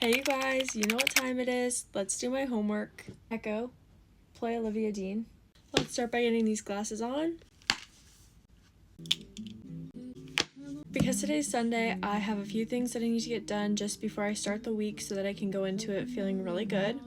Hey you guys, you know what time it is. Let's do my homework. Echo, play Olivia Dean. Let's start by getting these glasses on. Because today's Sunday, I have a few things that I need to get done just before I start the week so that I can go into it feeling really good.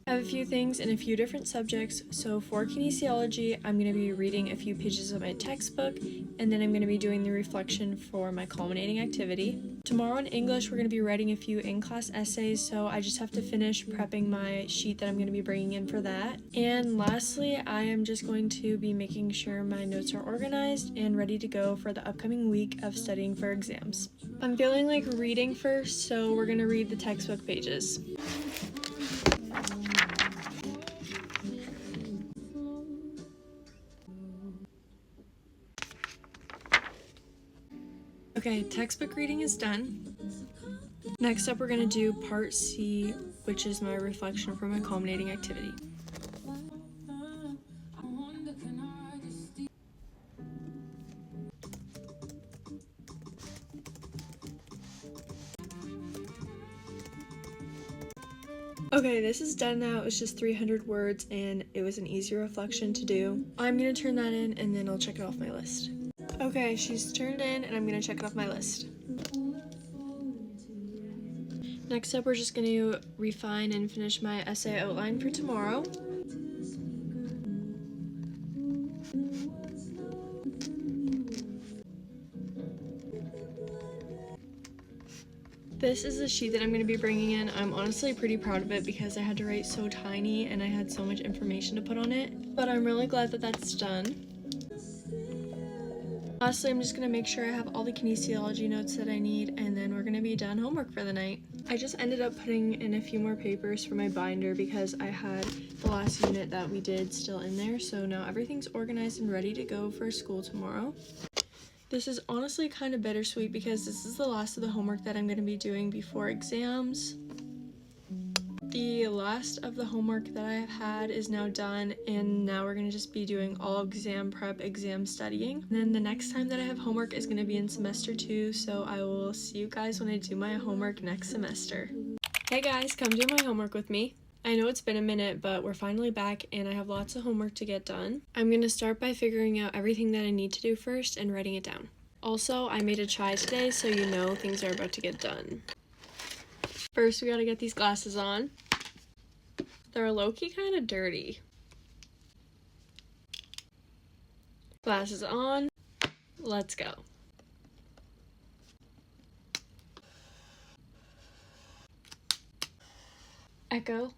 I have a few things in a few different subjects, so for kinesiology, I'm going to be reading a few pages of my textbook, and then I'm going to be doing the reflection for my culminating activity. Tomorrow in English, we're going to be writing a few in-class essays, so I just have to finish prepping my sheet that I'm going to be bringing in for that. And lastly, I am just going to be making sure my notes are organized and ready to go for the upcoming week of studying for exams. I'm feeling like reading first, so we're going to read the textbook pages. Okay, textbook reading is done. Next up, we're going to do part C, which is my reflection for my culminating activity. Okay, this is done now. It was just 300 words and it was an easy reflection to do. I'm going to turn that in and then I'll check it off my list. Okay, she's turned in and I'm going to check it off my list. Next up, we're just going to refine and finish my essay outline for tomorrow. This is the sheet that I'm going to be bringing in. I'm honestly pretty proud of it because I had to write so tiny and I had so much information to put on it, but I'm really glad that that's done. Lastly, I'm just going to make sure I have all the kinesiology notes that I need, and then we're going to be done homework for the night. I just ended up putting in a few more papers for my binder because I had the last unit that we did still in there, so now everything's organized and ready to go for school tomorrow. This is honestly kind of bittersweet because this is the last of the homework that I'm going to be doing before exams. The last of the homework that I have had is now done, and now we're going to just be doing all exam prep, exam studying. And then the next time that I have homework is going to be in semester 2, so I will see you guys when I do my homework next semester. Hey guys, come do my homework with me. I know it's been a minute, but we're finally back and I have lots of homework to get done. I'm going to start by figuring out everything that I need to do first and writing it down. Also, I made a chai today, so you know things are about to get done. First, we gotta get these glasses on. They're low-key kind of dirty. Glasses on. Let's go. Echo,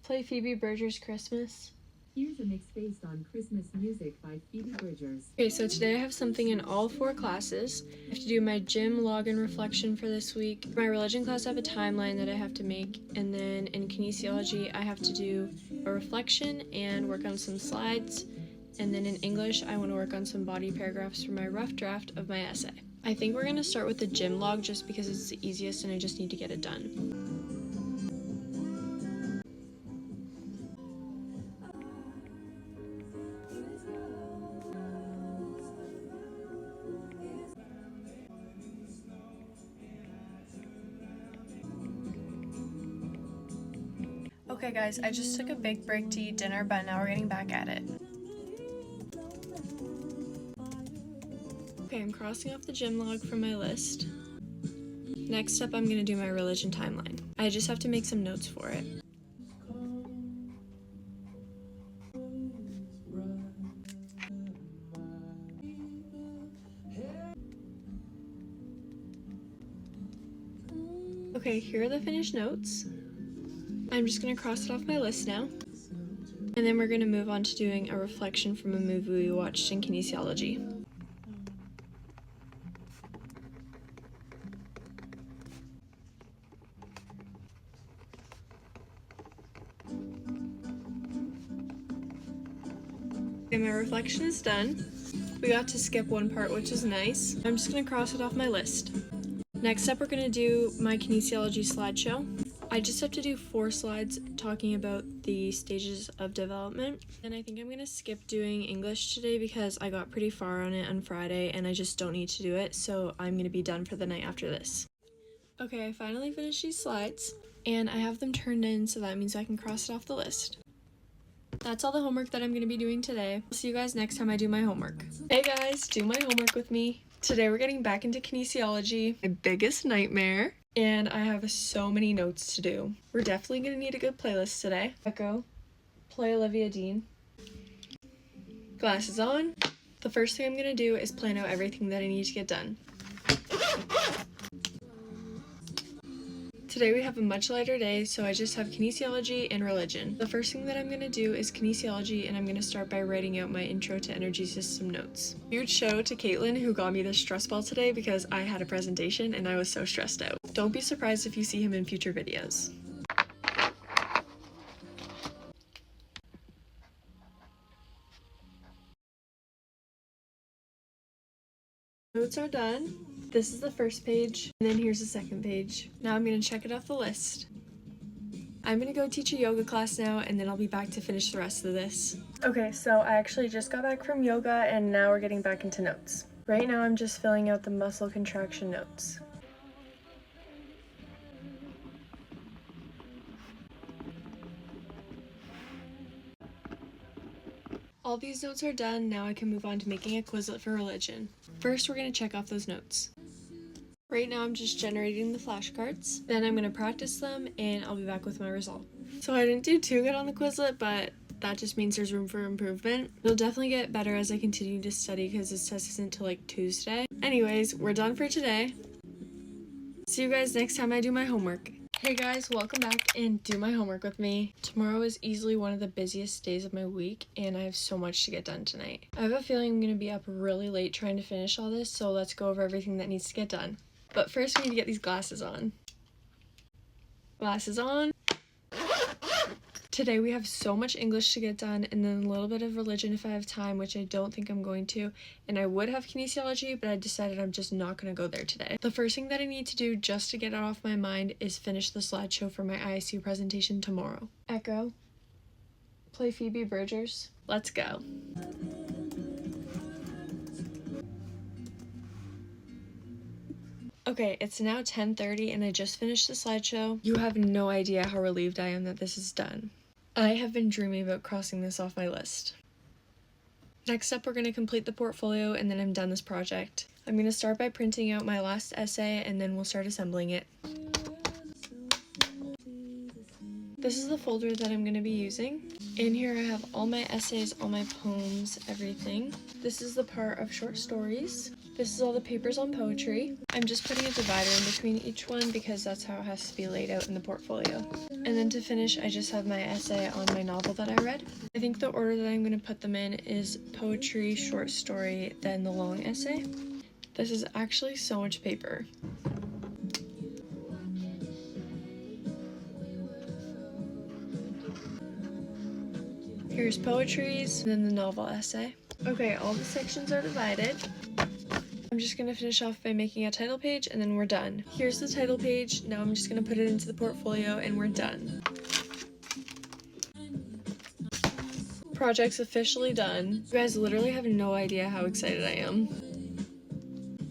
play Phoebe Bridgers' Christmas. Here's a mix based on Christmas music by Phoebe Bridgers. Okay, so today I have something in all 4 classes. I have to do my gym login reflection for this week. My religion class, I have a timeline that I have to make. And then in kinesiology, I have to do a reflection and work on some slides. And then in English, I want to work on some body paragraphs for my rough draft of my essay. I think we're going to start with the gym log just because it's the easiest and I just need to get it done. Okay guys, I just took a big break to eat dinner, but now we're getting back at it. Okay, I'm crossing off the gym log from my list. Next up, I'm going to do my religion timeline. I just have to make some notes for it. Okay, here are the finished notes. I'm just going to cross it off my list now. And then we're going to move on to doing a reflection from a movie we watched in kinesiology. Okay, my reflection is done. We got to skip one part, which is nice. I'm just going to cross it off my list. Next up, we're going to do my kinesiology slideshow. I just have to do 4 slides talking about the stages of development. And I think I'm going to skip doing English today because I got pretty far on it on Friday and I just don't need to do it, so I'm going to be done for the night after this. Okay, I finally finished these slides, and I have them turned in, so that means I can cross it off the list. That's all the homework that I'm going to be doing today. I'll see you guys next time I do my homework. Hey guys, do my homework with me. Today we're getting back into kinesiology, my biggest nightmare, and I have so many notes to do. We're definitely going to need a good playlist today. Echo, play Olivia Dean. Glasses on. The first thing I'm going to do is plan out everything that I need to get done. Today we have a much lighter day, so I just have kinesiology and religion. The first thing that I'm going to do is kinesiology, and I'm going to start by writing out my intro to energy system notes. Huge shout out to Caitlin who got me this stress ball today because I had a presentation and I was so stressed out. Don't be surprised if you see him in future videos. Notes are done. This is the first page, and then here's the second page. Now I'm going to check it off the list. I'm going to go teach a yoga class now, and then I'll be back to finish the rest of this. Okay, so I actually just got back from yoga, and now we're getting back into notes. Right now I'm just filling out the muscle contraction notes. All these notes are done, now I can move on to making a Quizlet for religion. First, we're going to check off those notes. Right now I'm just generating the flashcards, then I'm going to practice them, and I'll be back with my result. So I didn't do too good on the Quizlet, but that just means there's room for improvement. It'll definitely get better as I continue to study because this test isn't till like Tuesday. Anyways, we're done for today. See you guys next time I do my homework. Hey guys, welcome back and do my homework with me. Tomorrow is easily one of the busiest days of my week and I have so much to get done tonight. I have a feeling I'm going to be up really late trying to finish all this, so let's go over everything that needs to get done. But first we need to get these glasses on. Glasses on. Today we have so much English to get done and then a little bit of religion if I have time, which I don't think I'm going to. And I would have kinesiology, but I decided I'm just not going to go there today. The first thing that I need to do just to get it off my mind is finish the slideshow for my ISU presentation tomorrow. Echo, play Phoebe Bridgers. Let's go. Okay, it's now 10:30 and I just finished the slideshow. You have no idea how relieved I am that this is done. I have been dreaming about crossing this off my list. Next up, we're going to complete the portfolio and then I'm done this project. I'm going to start by printing out my last essay and then we'll start assembling it. This is the folder that I'm going to be using. In here I have all my essays, all my poems, everything. This is the part of short stories. This is all the papers on poetry. I'm just putting a divider in between each one because that's how it has to be laid out in the portfolio. And then to finish, I just have my essay on my novel that I read. I think the order that I'm going to put them in is poetry, short story, then the long essay. This is actually so much paper. Here's poetry's, then the novel essay. Okay, all the sections are divided. I'm just going to finish off by making a title page and then we're done. Here's the title page. Now I'm just going to put it into the portfolio and we're done. Project's officially done. You guys literally have no idea how excited I am.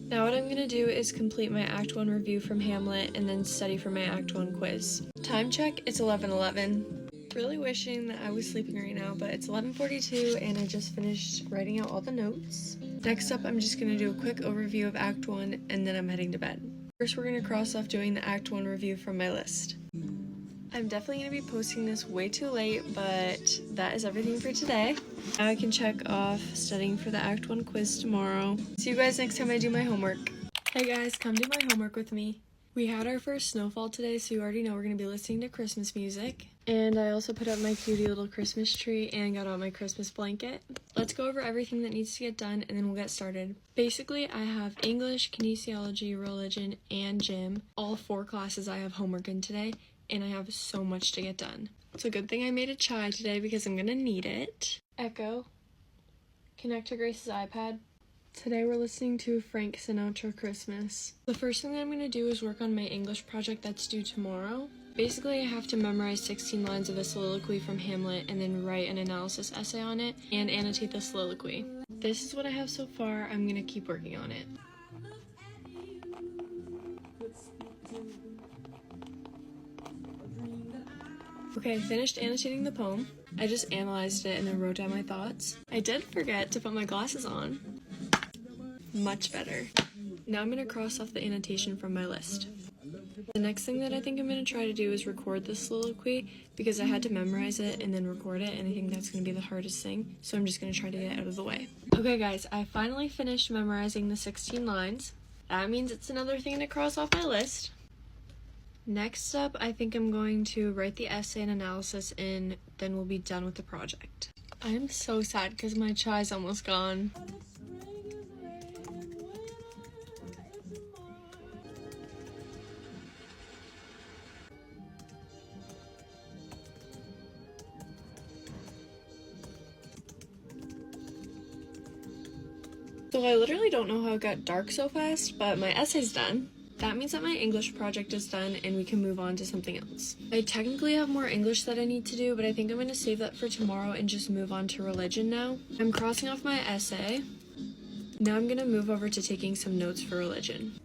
Now what I'm going to do is complete my Act 1 review from Hamlet and then study for my Act 1 quiz. Time check, it's 11:11. Really wishing that I was sleeping right now, but it's 11:42 and I just finished writing out all the notes. Next up, I'm just going to do a quick overview of Act 1 and then I'm heading to bed. First, we're going to cross off doing the Act 1 review from my list. I'm definitely going to be posting this way too late, but that is everything for today. Now I can check off studying for the Act 1 quiz tomorrow. See you guys next time I do my homework. Hey guys, come do my homework with me. We had our first snowfall today, so you already know we're going to be listening to Christmas music. And I also put up my cutie little Christmas tree and got out my Christmas blanket. Let's go over everything that needs to get done and then we'll get started. Basically, I have English, kinesiology, religion, and gym. All 4 classes I have homework in today, and I have so much to get done. It's a good thing I made a chai today because I'm going to need it. Echo, connect to Grace's iPad. Today we're listening to Frank Sinatra Christmas. The first thing that I'm going to do is work on my English project that's due tomorrow. Basically, I have to memorize 16 lines of a soliloquy from Hamlet and then write an analysis essay on it and annotate the soliloquy. This is what I have so far. I'm going to keep working on it. Okay, I finished annotating the poem. I just analyzed it and then wrote down my thoughts. I did forget to put my glasses on. Much better. Now I'm gonna cross off the annotation from my list. The next thing that I think I'm gonna try to do is record the soliloquy because I had to memorize it and then record it, and I think that's gonna be the hardest thing, so I'm just gonna try to get it out of the way. Okay guys, I finally finished memorizing the 16 lines. That means it's another thing to cross off my list. Next up, I think I'm going to write the essay and analysis and then we'll be done with the project. I am so sad because my chai's almost gone. So I literally don't know how it got dark so fast, but my essay's done. That means that my English project is done and we can move on to something else. I technically have more English that I need to do, but I think I'm going to save that for tomorrow and just move on to religion now. I'm crossing off my essay. Now I'm going to move over to taking some notes for religion.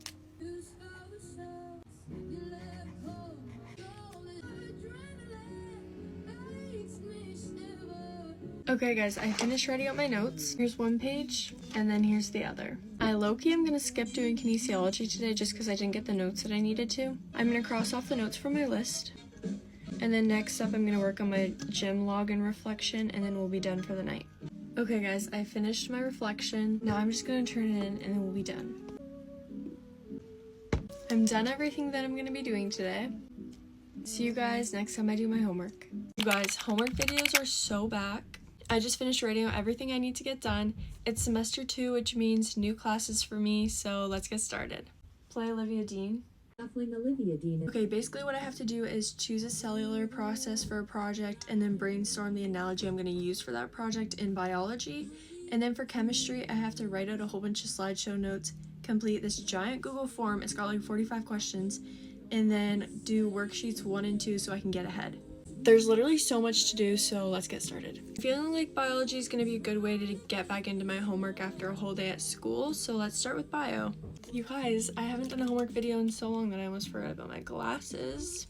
Okay guys, I finished writing out my notes. Here's one page, and then here's the other. I low-key am gonna skip doing kinesiology today just because I didn't get the notes that I needed to. I'm gonna cross off the notes from my list. And then next up, I'm gonna work on my gym log and reflection, and then we'll be done for the night. Okay guys, I finished my reflection. Now I'm just gonna turn it in, and then we'll be done. I'm done everything that I'm gonna be doing today. See you guys next time I do my homework. You guys, homework videos are so back. I just finished writing out everything I need to get done. It's semester 2, which means new classes for me, so let's get started. Play Olivia Dean. Shuffling Olivia Dean. Okay, basically what I have to do is choose a cellular process for a project and then brainstorm the analogy I'm going to use for that project in biology. And then for chemistry, I have to write out a whole bunch of slideshow notes, complete this giant Google form, it's got like 45 questions, and then do worksheets 1 and 2 so I can get ahead. There's literally so much to do, so let's get started. Feeling like biology is going to be a good way to get back into my homework after a whole day at school, so let's start with bio. You guys, I haven't done a homework video in so long that I almost forgot about my glasses.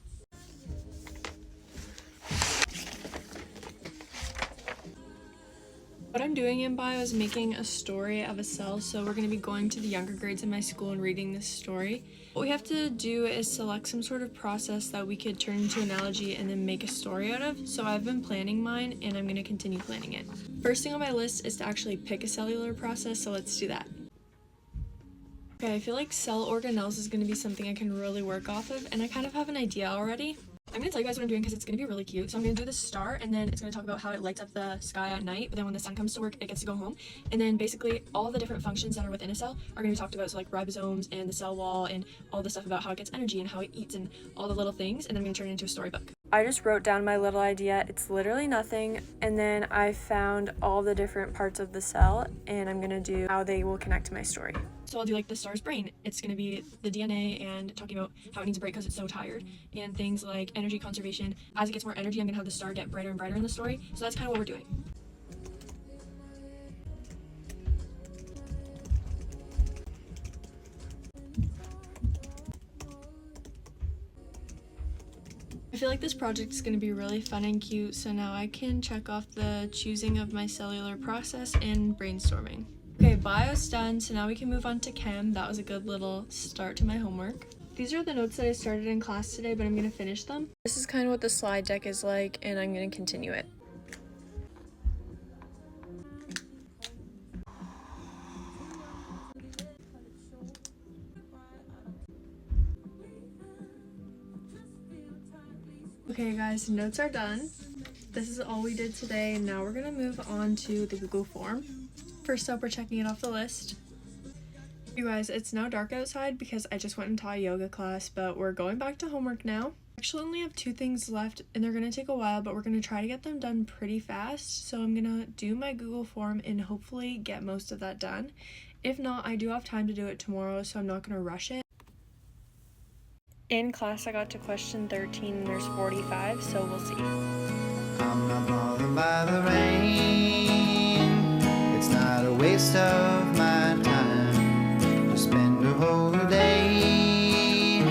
What I'm doing in bio is making a story of a cell, so we're going to be going to the younger grades in my school and reading this story. What we have to do is select some sort of process that we could turn into an analogy and then make a story out of. So I've been planning mine and I'm going to continue planning it. First thing on my list is to actually pick a cellular process, so let's do that. Okay, I feel like cell organelles is going to be something I can really work off of, and I kind of have an idea already. I'm going to tell you guys what I'm doing because it's going to be really cute. So I'm going to do the star, and then it's going to talk about how it lights up the sky at night, but then when the sun comes to work, it gets to go home. And then basically all the different functions that are within a cell are going to be talked about, so like ribosomes and the cell wall and all the stuff about how it gets energy and how it eats and all the little things, and then I'm going to turn it into a storybook. I just wrote down my little idea. It's literally nothing, and then I found all the different parts of the cell, and I'm going to do how they will connect to my story. So I'll do like the star's brain. It's going to be the DNA and talking about how it needs a break because it's so tired, and things like energy conservation. As it gets more energy, I'm going to have the star get brighter and brighter in the story. So that's kind of what we're doing. I feel like this project is going to be really fun and cute, so now I can check off the choosing of my cellular process and brainstorming. Okay, bio's done, so now we can move on to chem. That was a good little start to my homework. These are the notes that I started in class today, but I'm going to finish them. This is kind of what the slide deck is like, and I'm going to continue it. Okay guys, notes are done. This is all we did today, and now we're going to move on to the Google form. First up, we're checking it off the list. You guys, it's now dark outside because I just went and taught a yoga class, but we're going back to homework now. I actually only have 2 things left, and they're going to take a while, but we're going to try to get them done pretty fast. So I'm going to do my Google form and hopefully get most of that done. If not, I do have time to do it tomorrow, so I'm not going to rush it. In class, I got to question 13 and there's 45, so we'll see. I'm not bothered by the rain. It's not a waste of my time to spend a whole day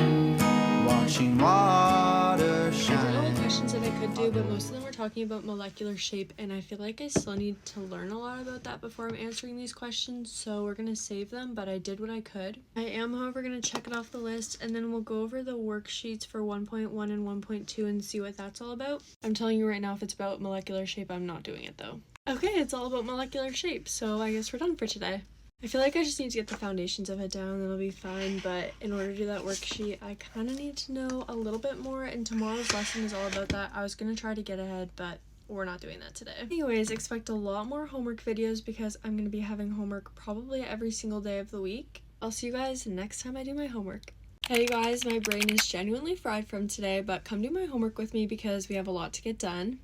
watching water shine. questions that I could do, but most of them were talking about molecular shape, and I feel like I still need to learn a lot about that before I'm answering these questions, so we're going to save them, but I did what I could. I am, however, going to check it off the list, and then we'll go over the worksheets for 1.1 and 1.2 and see what that's all about. I'm telling you right now, if it's about molecular shape, I'm not doing it though. Okay, it's all about molecular shape, so I guess we're done for today. I feel like I just need to get the foundations of it down and it'll be fine, but in order to do that worksheet, I kind of need to know a little bit more, and tomorrow's lesson is all about that. I was going to try to get ahead, but we're not doing that today. Anyways, expect a lot more homework videos because I'm going to be having homework probably every single day of the week. I'll see you guys next time I do my homework. Hey guys, my brain is genuinely fried from today, but come do my homework with me because we have a lot to get done.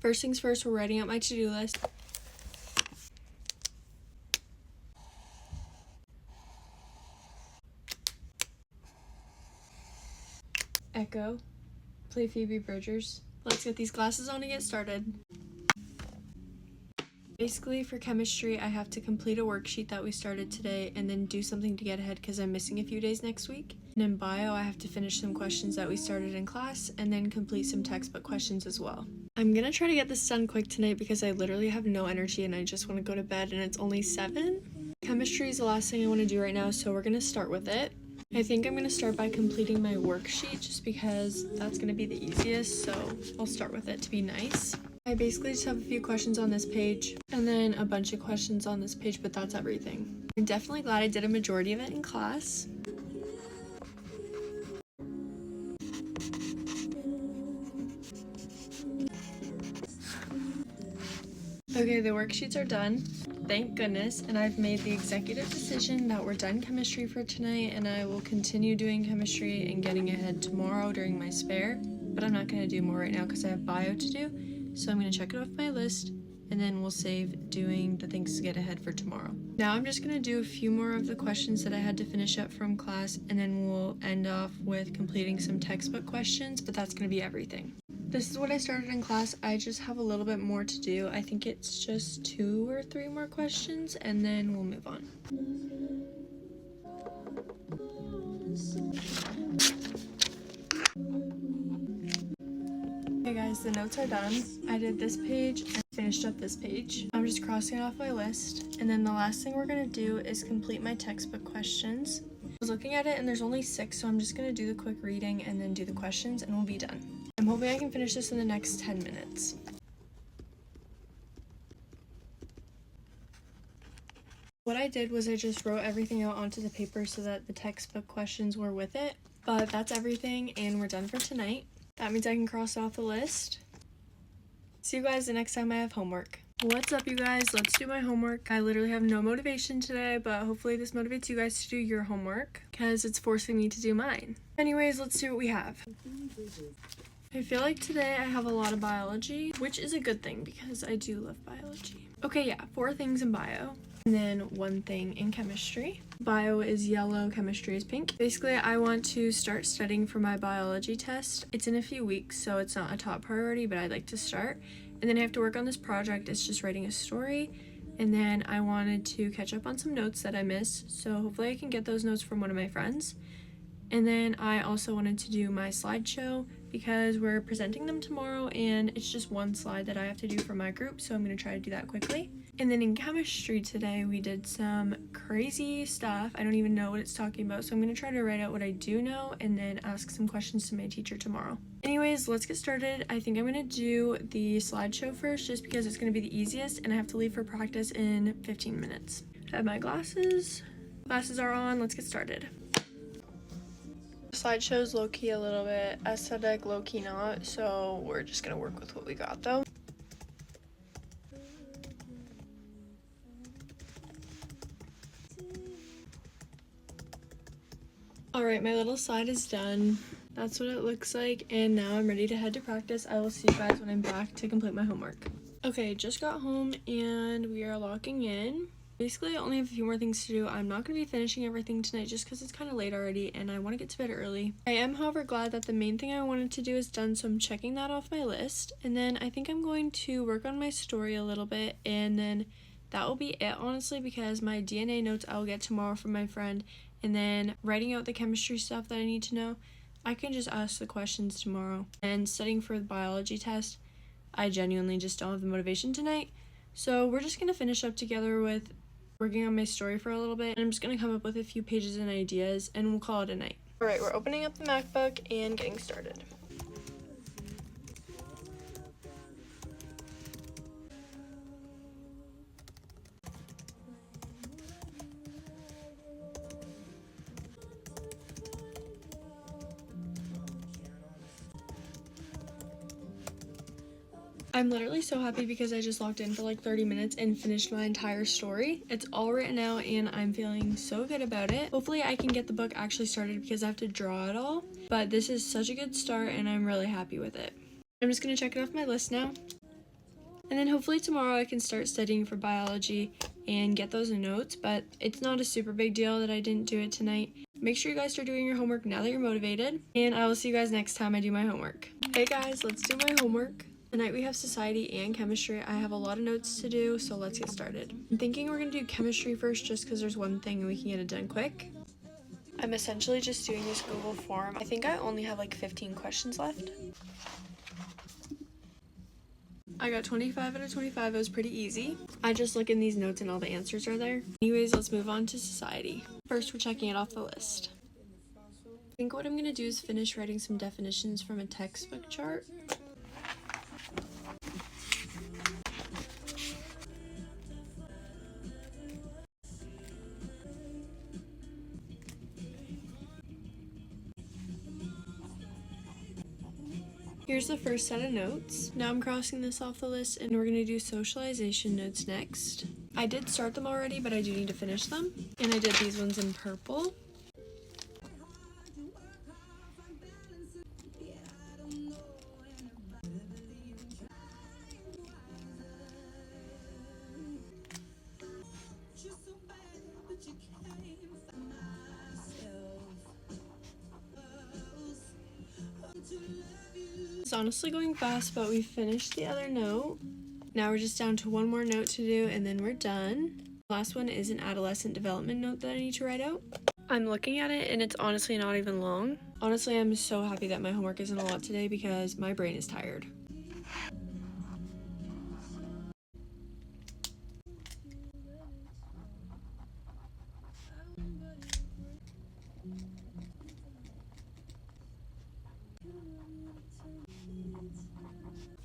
First things first, we're writing out my to-do list. Echo, play Phoebe Bridgers. Let's get these glasses on and get started. Basically, for chemistry, I have to complete a worksheet that we started today and then do something to get ahead because I'm missing a few days next week. And in bio, I have to finish some questions that we started in class and then complete some textbook questions as well. I'm gonna try to get this done quick tonight because I literally have no energy and I just want to go to bed, and it's only 7. Chemistry is the last thing I want to do right now, so we're gonna start with it. I think I'm going to start by completing my worksheet just because that's going to be the easiest, so I'll start with it to be nice. I basically just have a few questions on this page and then a bunch of questions on this page, but that's everything. I'm definitely glad I did a majority of it in class. Okay, the worksheets are done. Thank goodness, and I've made the executive decision that we're done chemistry for tonight, and I will continue doing chemistry and getting ahead tomorrow during my spare, but I'm not going to do more right now because I have bio to do, so I'm going to check it off my list, and then we'll save doing the things to get ahead for tomorrow. Now I'm just going to do a few more of the questions that I had to finish up from class, and then we'll end off with completing some textbook questions, but that's going to be everything. This is what I started in class. I just have a little bit more to do. I think it's just 2 or 3 more questions and then we'll move on. Okay guys, the notes are done. I did this page and finished up this page. I'm just crossing it off my list, and then the last thing we're going to do is complete my textbook questions. I was looking at it and there's only 6, so I'm just going to do the quick reading and then do the questions and we'll be done. I'm hoping I can finish this in the next 10 minutes. What I did was I just wrote everything out onto the paper so that the textbook questions were with it, but that's everything and we're done for tonight. That means I can cross off the list. See you guys the next time I have homework. What's up, you guys? Let's do my homework. I literally have no motivation today, but hopefully this motivates you guys to do your homework because it's forcing me to do mine. Anyways, let's see what we have. I feel like today I have a lot of biology, which is a good thing because I do love biology. Okay, yeah, 4 things in bio, and then 1 thing in chemistry. Bio is yellow, chemistry is pink. Basically, I want to start studying for my biology test. It's in a few weeks, so it's not a top priority, but I'd like to start. And then I have to work on this project. It's just writing a story. And then I wanted to catch up on some notes that I missed, so hopefully I can get those notes from one of my friends. And then I also wanted to do my slideshow because we're presenting them tomorrow and it's just 1 slide that I have to do for my group, so I'm going to try to do that quickly. And then in chemistry today, we did some crazy stuff. I don't even know what it's talking about, so I'm going to try to write out what I do know and then ask some questions to my teacher tomorrow. Anyways, let's get started. I think I'm going to do the slideshow first just because it's going to be the easiest and I have to leave for practice in 15 minutes. I have my glasses. Glasses are on. Let's get started. Slideshow's low-key a little bit aesthetic, low-key not, so we're just gonna work with what we got though. Alright, my little slide is done. That's what it looks like, and now I'm ready to head to practice. I will see you guys when I'm back to complete my homework. Okay, just got home and we are locking in. Basically, I only have a few more things to do. I'm not going to be finishing everything tonight just because it's kind of late already and I want to get to bed early. I am, however, glad that the main thing I wanted to do is done, so I'm checking that off my list. And then I think I'm going to work on my story a little bit, and then that will be it, honestly, because my DNA notes I will get tomorrow from my friend, and then writing out the chemistry stuff that I need to know, I can just ask the questions tomorrow. And studying for the biology test, I genuinely just don't have the motivation tonight. So we're just gonna finish up together with working on my story for a little bit. And I'm just gonna come up with a few pages and ideas and we'll call it a night. All right, we're opening up the MacBook and getting started. I'm literally so happy because I just logged in for like 30 minutes and finished my entire story. It's all written out and I'm feeling so good about it. Hopefully I can get the book actually started because I have to draw it all. But this is such a good start and I'm really happy with it. I'm just going to check it off my list now. And then hopefully tomorrow I can start studying for biology and get those notes. But it's not a super big deal that I didn't do it tonight. Make sure you guys start doing your homework now that you're motivated. And I will see you guys next time I do my homework. Hey guys, let's do my homework. Tonight we have society and chemistry. I have a lot of notes to do, so let's get started. I'm thinking we're gonna do chemistry first just because there's one thing and we can get it done quick. I'm essentially just doing this Google form. I think I only have like 15 questions left. I got 25 out of 25. It was pretty easy. I just look in these notes and all the answers are there. Anyways, let's move on to society. First, we're checking it off the list. I think what I'm gonna do is finish writing some definitions from a textbook chart. Here's the first set of notes. Now I'm crossing this off the list and we're gonna do socialization notes next. I did start them already, but I do need to finish them. And I did these ones in purple. It's honestly going fast, but we finished the other note. Now we're just down to one more note to do and then we're done. The last one is an adolescent development note that I need to write out. I'm looking at it and it's honestly not even long. Honestly, I'm so happy that my homework isn't a lot today because my brain is tired.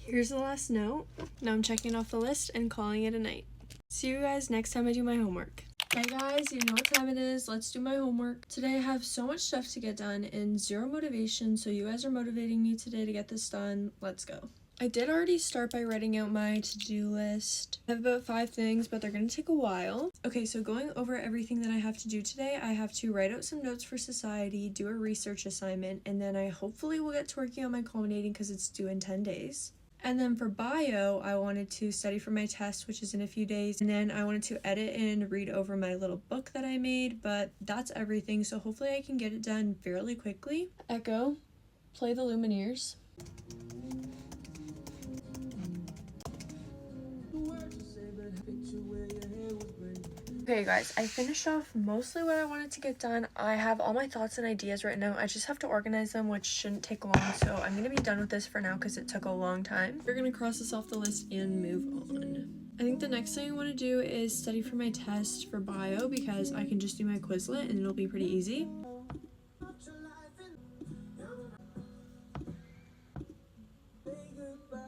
Here's the last note. Now I'm checking off the list and calling it a night. See you guys next time I do my homework. Hey guys, you know what time it is. Let's do my homework. Today I have so much stuff to get done and zero motivation, so you guys are motivating me today to get this done. Let's go. I did already start by writing out my to-do list. I have about 5 things, but they're gonna take a while. Okay, so going over everything that I have to do today, I have to write out some notes for society, do a research assignment, and then I hopefully will get to working on my culminating because it's due in 10 days. And then for bio, I wanted to study for my test, which is in a few days. And then I wanted to edit and read over my little book that I made, but that's everything. So hopefully I can get it done fairly quickly. Echo, play the Lumineers. Okay guys, I finished off mostly what I wanted to get done. I have all my thoughts and ideas right now. I just have to organize them, which shouldn't take long. So I'm going to be done with this for now because it took a long time. We're going to cross this off the list and move on. I think the next thing I want to do is study for my test for bio because I can just do my Quizlet and it'll be pretty easy.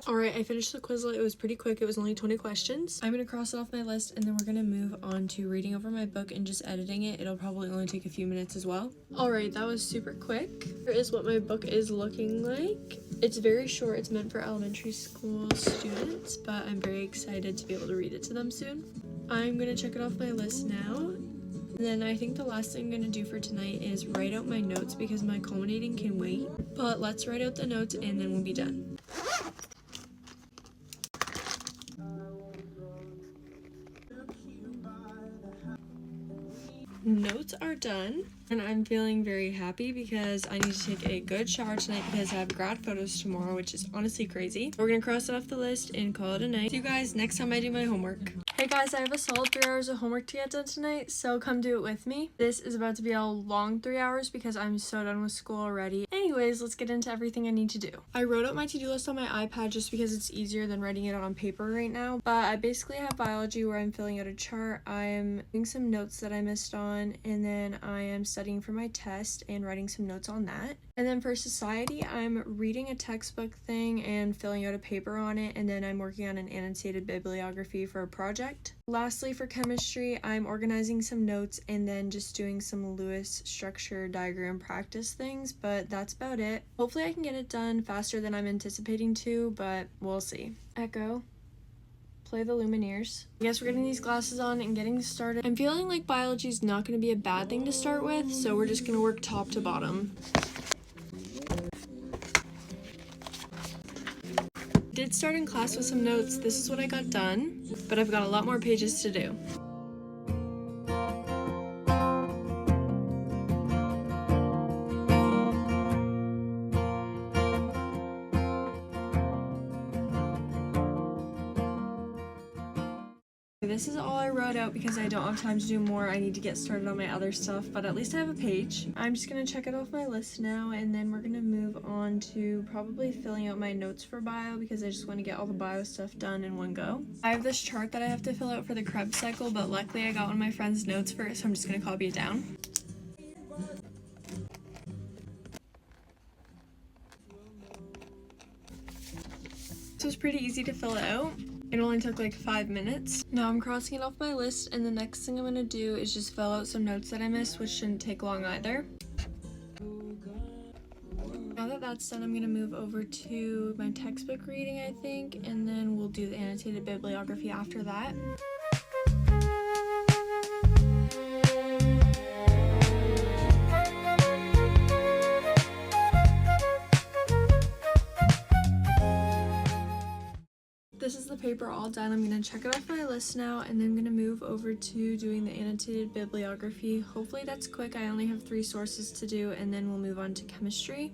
Alright, I finished the Quizlet. It was pretty quick. It was only 20 questions. I'm going to cross it off my list and then we're going to move on to reading over my book and just editing it. It'll probably only take a few minutes as well. Alright, that was super quick. Here is what my book is looking like. It's very short. It's meant for elementary school students, but I'm very excited to be able to read it to them soon. I'm going to check it off my list now. And then I think the last thing I'm going to do for tonight is write out my notes because my culminating can wait. But let's write out the notes and then we'll be done. Notes are done. And I'm feeling very happy because I need to take a good shower tonight because I have grad photos tomorrow, which is honestly crazy. We're gonna cross it off the list and call it a night. See you guys next time I do my homework. Hey guys, I have a solid 3 hours of homework to get done tonight, so come do it with me. This is about to be a long 3 hours because I'm so done with school already. Anyways, let's get into everything I need to do. I wrote out my to-do list on my iPad just because it's easier than writing it out on paper right now, but I basically have biology where I'm filling out a chart. I am doing some notes that I missed on, and then I am studying for my test and writing some notes on that. And then for society, I'm reading a textbook thing and filling out a paper on it, and then I'm working on an annotated bibliography for a project. Lastly, for chemistry, I'm organizing some notes and then just doing some Lewis structure diagram practice things, but that's about it. Hopefully I can get it done faster than I'm anticipating to, but we'll see. Echo. Play the Lumineers. I guess we're getting these glasses on and getting started. I'm feeling like biology is not going to be a bad thing to start with, so we're just going to work top to bottom. Did start in class with some notes. This is what I got done, but I've got a lot more pages to do. This is all I wrote out because I don't have time to do more. I need to get started on my other stuff, but at least I have a page. I'm just gonna check it off my list now, and then we're gonna move on to probably filling out my notes for bio because I just want to get all the bio stuff done in one go. I have this chart that I have to fill out for the Krebs cycle, but luckily I got one of my friend's notes for it, so I'm just gonna copy it down. This was pretty easy to fill out. It only took like 5 minutes. Now I'm crossing it off my list, and the next thing I'm gonna do is just fill out some notes that I missed, which shouldn't take long either. Now that that's done, I'm gonna move over to my textbook reading, I think, and then we'll do the annotated bibliography after that. This is the paper all done. I'm going to check it off my list now, and then I'm going to move over to doing the annotated bibliography. Hopefully that's quick. I only have 3 sources to do, and then we'll move on to chemistry.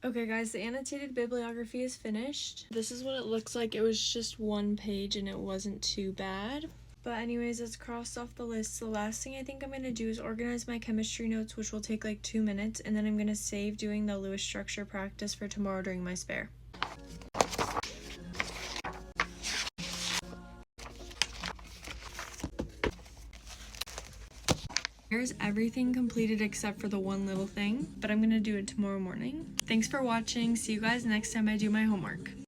Okay guys, the annotated bibliography is finished. This is what it looks like. It was just 1 page and it wasn't too bad. But anyways, it's crossed off the list. The last thing I think I'm going to do is organize my chemistry notes, which will take like 2 minutes, and then I'm going to save doing the Lewis structure practice for tomorrow during my spare. Here's everything completed except for the one little thing, but I'm going to do it tomorrow morning. Thanks for watching. See you guys next time I do my homework.